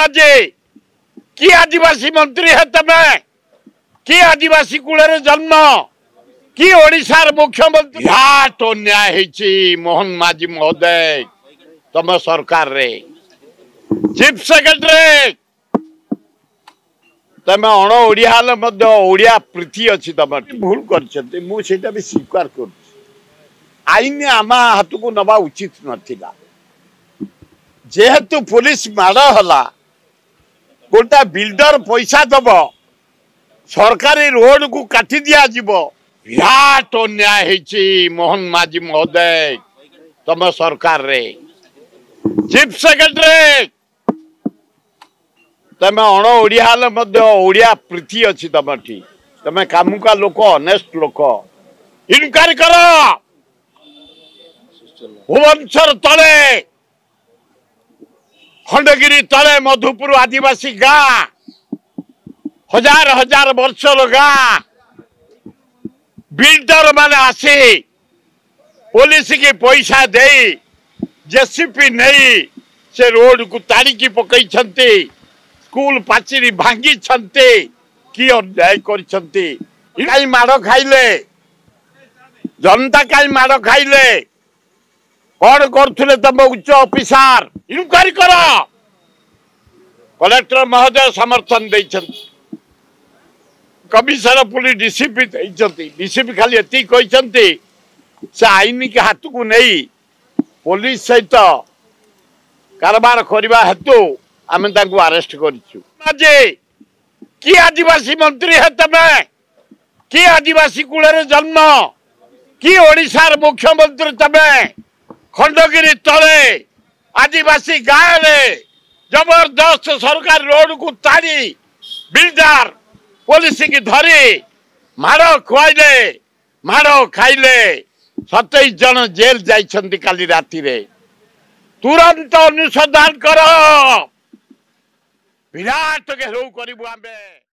जे कि आदिवासी मंत्री है तमे कि आदिवासी कूल जन्म कि ओडिशार मुख्यमंत्री विराट अन्याय होइछि मोहन माझी महोदय तम सरकार रे चीफ सेक्रेटरी तमे अण ओडिया ओडिया प्रीति अच्छी तम भूल कर मुझे भी स्वीकार कर आईन आम हाथ को नवा उचित नथिला जेहेतु पुलिस माड़ हला गोटा बिल्डर पैसा दब सरकारी रोड को काटी दिया जीवो विराट अन्याय होइछि मोहन माझी महोदय तम सरकार रे चीफ सेक्रेटरी तमे अण ओडिया ओडिया प्रीति अच्छी तम तमे कामुका लोक ऑनेस्ट लोक इनक्वारी कर भुवनेश्वर तले खंडगिरी तले मधुपुर आदिवासी गाँ हजार हजार वर्ष गाँ बिल्डर माने आसी पुलिस की पैसा दे जेसीपी नहीं से रोड को ताड़िकी पकई स्कूल पाचेरी भांगी कि अन्याय कर माड़ खाइले जनता कई माड़ खाइले कौन करथुले तम उच्च ऑफिसर इनक्वारी कर कलेक्टर महोदय समर्थन देइछन कमिशनर पुलिस डीसीपी खाली एति कहते से आईन के हाथ को नहीं पुलिस सहित कारबार करने हेतु आम अरेस्ट कि आदिवासी मंत्री है तमे कि आदिवासी कूल जन्म कि ओडिशार मुख्यमंत्री तमे खंडगिरी तले आदिवासी गाँव रे जबरदस्त सरकार रोड को ताड़ी बिल्डर पुलिस की धरी माड़ खुआइले माड़ खाइले 27 जन जेल जाइछंती काली राति रे तुरंत अनुसंधान कर विराट घेराव करिबु आमे।